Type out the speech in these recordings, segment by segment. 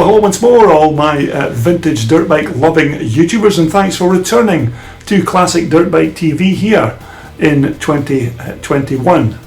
hello once more, all my vintage dirt bike loving YouTubers, and thanks for returning to Classic Dirt Bike TV here in 2021.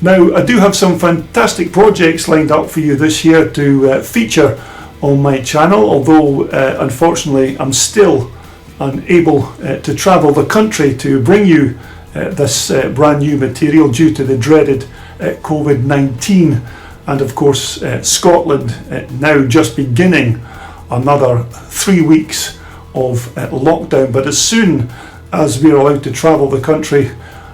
Now, I do have some fantastic projects lined up for you this year to feature on my channel, although unfortunately I'm still unable to travel the country to bring you this brand new material due to the dreaded COVID-19. And of course Scotland now just beginning another 3 weeks of lockdown. But as soon as we're allowed to travel the country,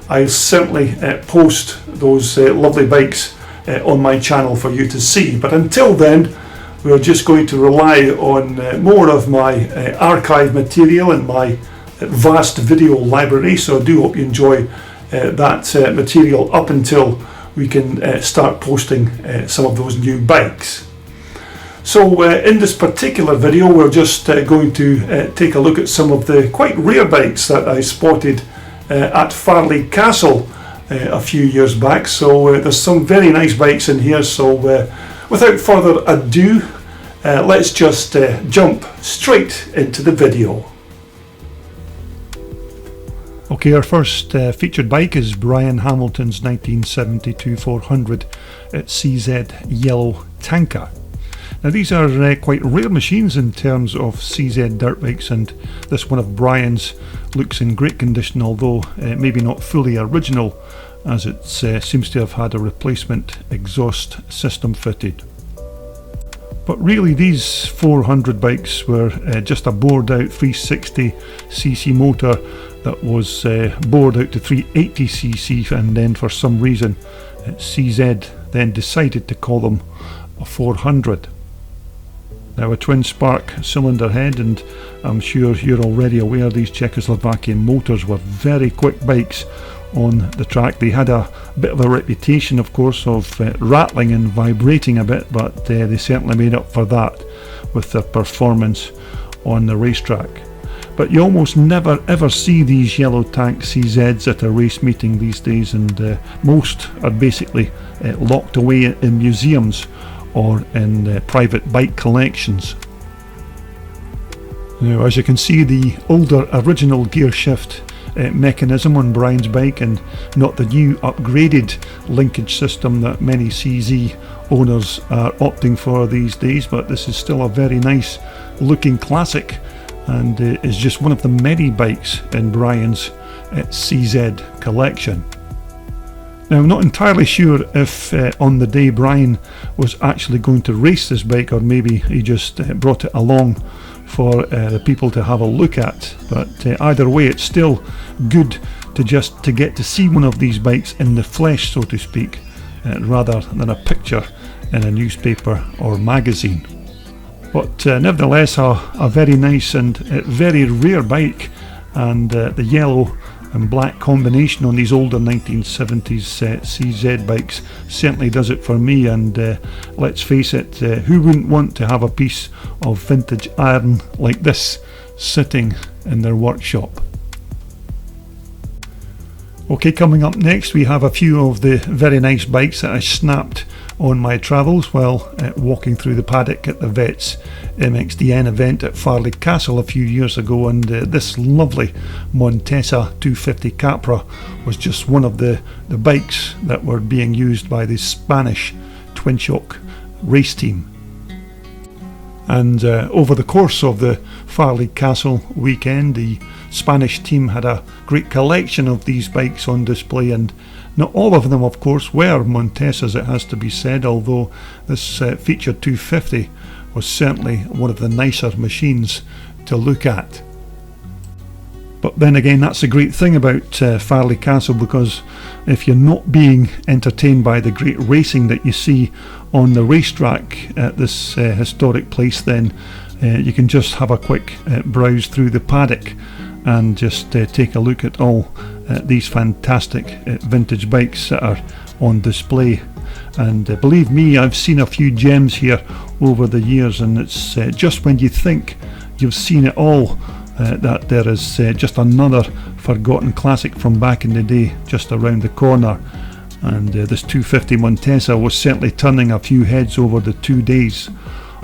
I'll certainly post those lovely bikes on my channel for you to see. But until then, we're just going to rely on more of my archive material and my vast video library. So I do hope you enjoy that material up until we can start posting some of those new bikes. So in this particular video, we're just going to take a look at some of the quite rare bikes that I spotted at Farleigh Castle a few years back. So there's some very nice bikes in here, so without further ado, let's just jump straight into the video. Okay, our first featured bike is Brian Hamilton's 1972 400 CZ yellow tanker. Now these are quite rare machines in terms of CZ dirt bikes, and this one of Brian's looks in great condition, although maybe not fully original, as it seems to have had a replacement exhaust system fitted. But really these 400 bikes were just a bored out 360cc motor that was bored out to 380cc, and then for some reason CZ then decided to call them a 400. Now a twin spark cylinder head, and I'm sure you're already aware these Czechoslovakian motors were very quick bikes on the track. They had a bit of a reputation, of course, of rattling and vibrating a bit, but they certainly made up for that with their performance on the racetrack. But you almost never ever see these yellow tank CZs at a race meeting these days, and most are basically locked away in museums or in private bike collections. Now, as you can see, the older original gear shift mechanism on Brian's bike, and not the new upgraded linkage system that many CZ owners are opting for these days, but this is still a very nice looking classic, and is just one of the many bikes in Brian's CZ collection. Now, I'm not entirely sure if on the day Brian was actually going to race this bike, or maybe he just brought it along for the people to have a look at, but either way it's still good to get to see one of these bikes in the flesh, so to speak, rather than a picture in a newspaper or magazine. But nevertheless a very nice and very rare bike, and the yellow and black combination on these older 1970s CZ bikes certainly does it for me. And let's face it, who wouldn't want to have a piece of vintage iron like this sitting in their workshop? Okay, coming up next we have a few of the very nice bikes that I snapped on my travels while walking through the paddock at the Vets MXDN event at Farleigh Castle a few years ago, and this lovely Monteso 250 Capra was just one of the bikes that were being used by the Spanish twin shock race team. And over the course of the Farleigh Castle weekend, the Spanish team had a great collection of these bikes on display, and not all of them, of course, were Montesos, it has to be said, although this featured 250 was certainly one of the nicer machines to look at. But then again, that's the great thing about Farleigh Castle, because if you're not being entertained by the great racing that you see on the racetrack at this historic place, then you can just have a quick browse through the paddock and just take a look at all these fantastic vintage bikes that are on display. And believe me, I've seen a few gems here over the years, and it's just when you think you've seen it all that there is just another forgotten classic from back in the day just around the corner. And this 250 Monteso was certainly turning a few heads over the 2 days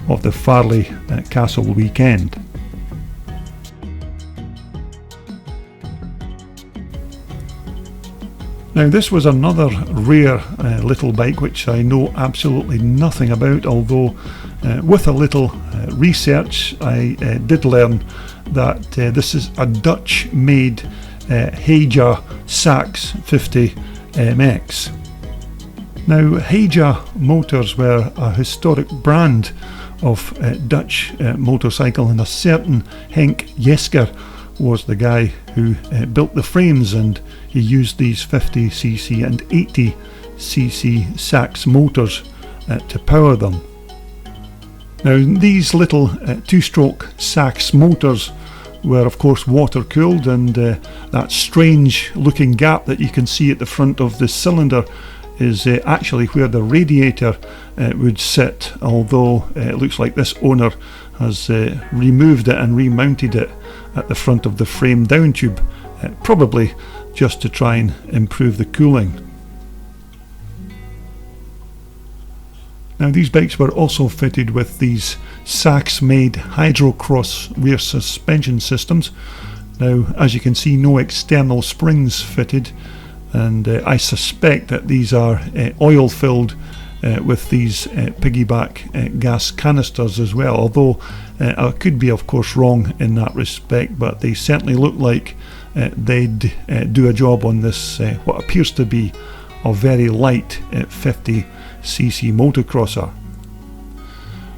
of the Farleigh Castle weekend. Now this was another rare little bike which I know absolutely nothing about, although with a little research I did learn that this is a Dutch made Hajar Sax 50 MX. Now Hajar motors were a historic brand of Dutch motorcycle, and a certain Henk Jesker was the guy who built the frames, and he used these 50cc and 80cc Sax motors to power them. Now these little two-stroke Sax motors were of course water cooled, and that strange looking gap that you can see at the front of the cylinder is actually where the radiator would sit, although it looks like this owner has removed it and remounted it at the front of the frame down tube, probably just to try and improve the cooling. Now these bikes were also fitted with these Sax made hydrocross rear suspension systems. Now as you can see, no external springs fitted, and I suspect that these are oil filled with these piggyback gas canisters as well, although I could be of course wrong in that respect, but they certainly look like they'd do a job on this what appears to be a very light 50cc motocrosser.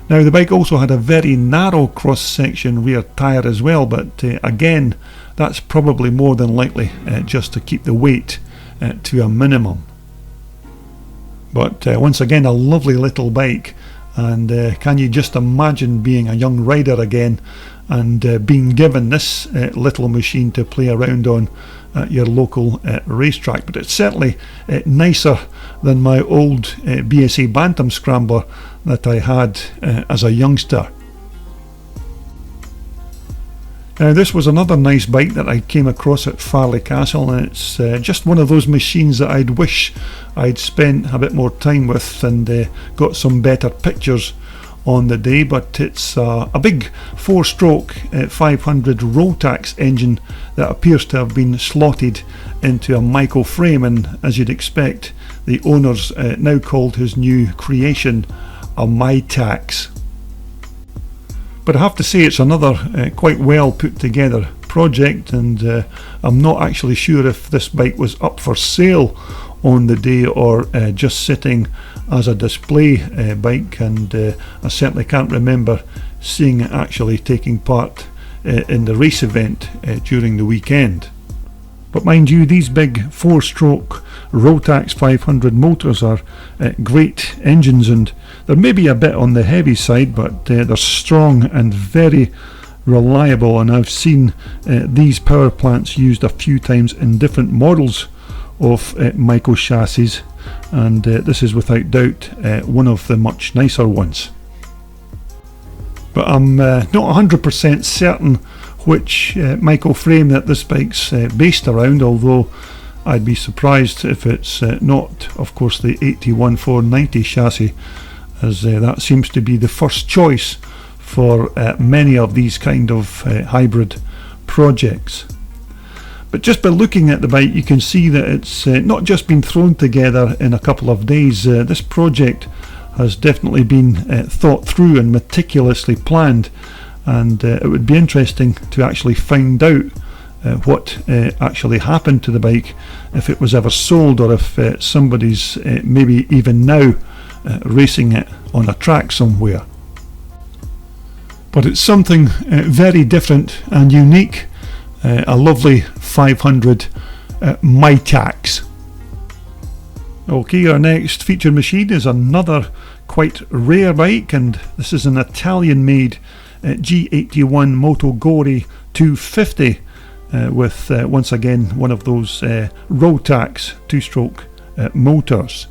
Now the bike also had a very narrow cross section rear tyre as well, but again that's probably more than likely just to keep the weight to a minimum. But once again, a lovely little bike, and can you just imagine being a young rider again and being given this little machine to play around on at your local racetrack. But it's certainly nicer than my old BSA Bantam Scrambler that I had as a youngster. Now this was another nice bike that I came across at Farleigh Castle, and it's just one of those machines that I'd wish I'd spent a bit more time with and got some better pictures on the day. But it's a big 4-stroke 500 Rotax engine that appears to have been slotted into a Mico frame, and as you'd expect, the owner's now called his new creation a Mitax. But I have to say it's another quite well put together project, and I'm not actually sure if this bike was up for sale on the day or just sitting as a display bike, and I certainly can't remember seeing it actually taking part in the race event during the weekend. But mind you, these big 4-stroke Rotax 500 motors are great engines, and they're maybe a bit on the heavy side, but they're strong and very reliable, and I've seen these power plants used a few times in different models of Mico chassis, and this is without doubt one of the much nicer ones. But I'm not 100% certain which Mico frame that this bike's based around, although I'd be surprised if it's not, of course, the 81490 chassis, as that seems to be the first choice for many of these kind of hybrid projects. But just by looking at the bike, you can see that it's not just been thrown together in a couple of days. This project has definitely been thought through and meticulously planned, and it would be interesting to actually find out what actually happened to the bike, if it was ever sold, or if somebody's maybe even now racing it on a track somewhere. But it's something very different and unique, a lovely 500 Mitax. Okay, our next featured machine is another quite rare bike, and this is an Italian made G81 MotoGori 250 with once again one of those Rotax 2-stroke motors.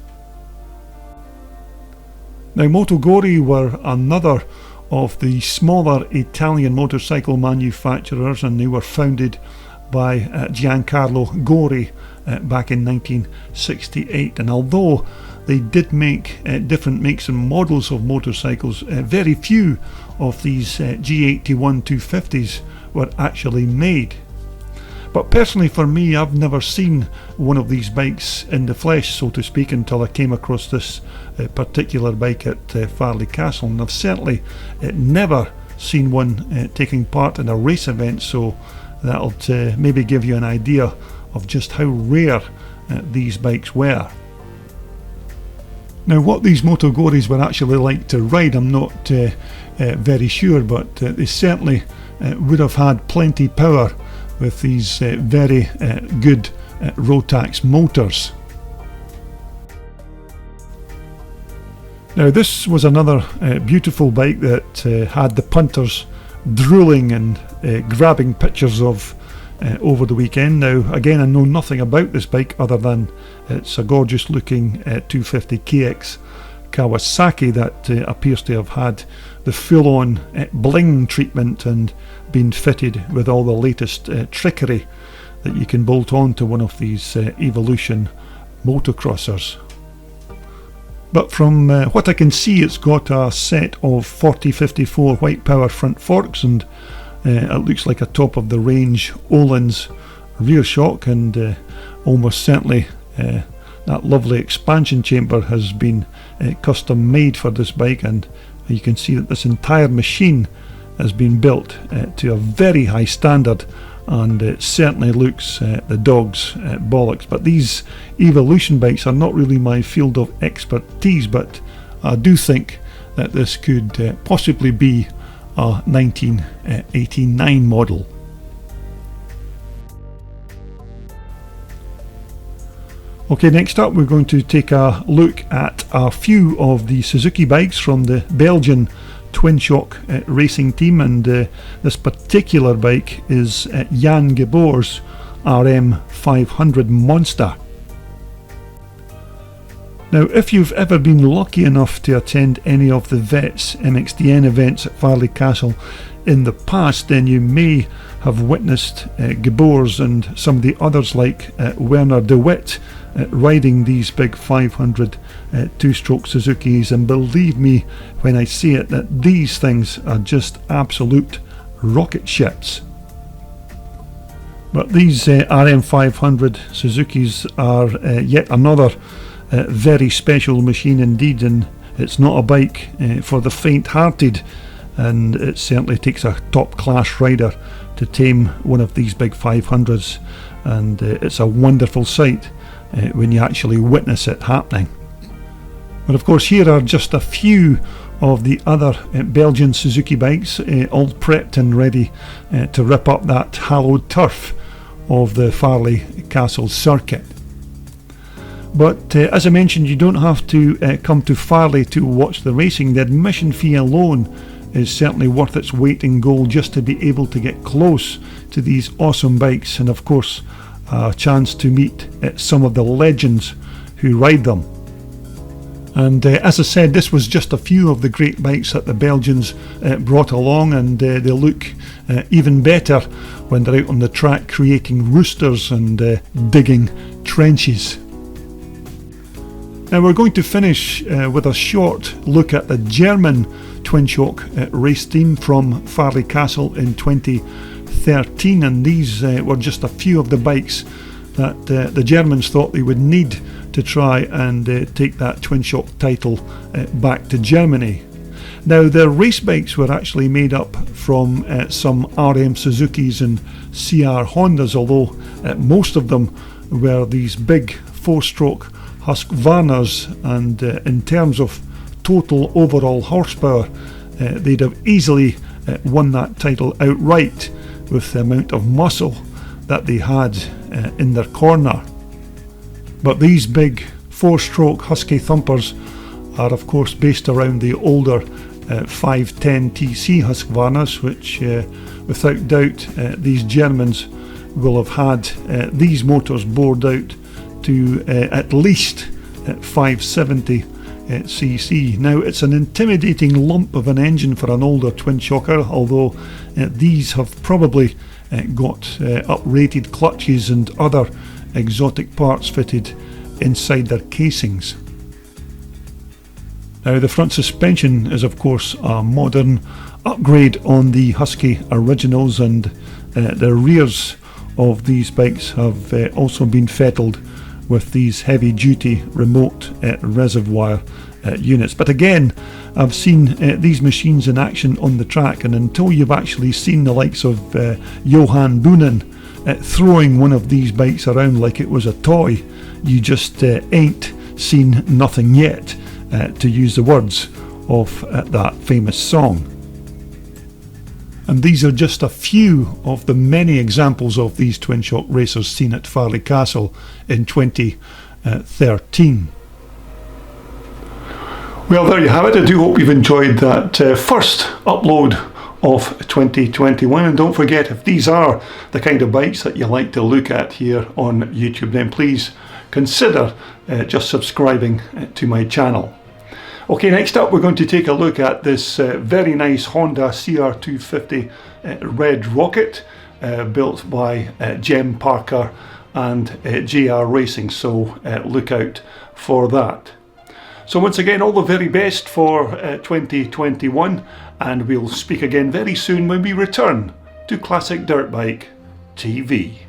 Now MotoGori were another of the smaller Italian motorcycle manufacturers, and they were founded by Giancarlo Gori back in 1968. And although they did make different makes and models of motorcycles, very few of these G81 250s were actually made. But personally for me, I've never seen one of these bikes in the flesh, so to speak, until I came across this particular bike at Farleigh Castle, and I've certainly never seen one taking part in a race event, so that'll maybe give you an idea of just how rare these bikes were. Now, what these MotoGoris were actually like to ride, I'm not very sure, but they certainly would have had plenty power with these very good Rotax motors. Now, this was another beautiful bike that had the punters drooling and grabbing pictures of over the weekend. Now, again, I know nothing about this bike other than it's a gorgeous looking 250 KX Kawasaki that appears to have had the full-on bling treatment and been fitted with all the latest trickery that you can bolt on to one of these Evolution motocrossers. But from what I can see, it's got a set of 4054 white power front forks, and it looks like a top of the range Öhlins rear shock, and almost certainly that lovely expansion chamber has been custom made for this bike, and you can see that this entire machine has been built to a very high standard, and it certainly looks the dog's bollocks. But these Evolution bikes are not really my field of expertise, but I do think that this could possibly be a 1989 model. Okay, next up we're going to take a look at a few of the Suzuki bikes from the Belgian twin shock racing team, and this particular bike is Jan Gebor's RM500 Monster. Now, if you've ever been lucky enough to attend any of the Vets MXDN events at Farleigh Castle in the past, then you may have witnessed Gebor's and some of the others like Werner de Witt riding these big 500 two-stroke Suzukis, and believe me when I say it that these things are just absolute rocket ships. But these RM500 Suzukis are yet another very special machine indeed, and it's not a bike for the faint-hearted, and it certainly takes a top-class rider to tame one of these big 500s, and it's a wonderful sight when you actually witness it happening. But of course, here are just a few of the other Belgian Suzuki bikes, all prepped and ready to rip up that hallowed turf of the Farleigh Castle circuit. But as I mentioned, you don't have to come to Farleigh to watch the racing. The admission fee alone is certainly worth its weight in gold just to be able to get close to these awesome bikes, and of course a chance to meet some of the legends who ride them. And as I said, this was just a few of the great bikes that the Belgians brought along, and they look even better when they're out on the track creating roosters and digging trenches. Now we're going to finish with a short look at the German twin shock race team from Farleigh Castle in 2013, and these were just a few of the bikes that the Germans thought they would need to try and take that twin shock title back to Germany. Now, their race bikes were actually made up from some RM Suzukis and CR Hondas, although most of them were these big 4-stroke Husqvarnas, and in terms of total overall horsepower, they'd have easily won that title outright with the amount of muscle that they had in their corner. But these big 4-stroke Husky thumpers are of course based around the older 510 TC Husqvarnas, which without doubt these Germans will have had these motors bored out to at least 570 cc. Now, it's an intimidating lump of an engine for an older twin shocker, although these have probably got uprated clutches and other exotic parts fitted inside their casings. Now the front suspension is of course a modern upgrade on the Husky originals, and the rears of these bikes have also been fettled with these heavy duty remote reservoir units. But again, I've seen these machines in action on the track, and until you've actually seen the likes of Johan Boonen throwing one of these bikes around like it was a toy, you just ain't seen nothing yet, to use the words of that famous song. And these are just a few of the many examples of these twin shock racers seen at Farleigh Castle in 2013. Well, there you have it. I do hope you've enjoyed that first upload of 2021, and don't forget, if these are the kind of bikes that you like to look at here on YouTube, then please consider just subscribing to my channel. Okay, next up we're going to take a look at this very nice Honda CR250 Red Rocket built by Jem Parker and JR Racing, so look out for that. So once again, all the very best for 2021, and we'll speak again very soon when we return to Classic Dirt Bike TV.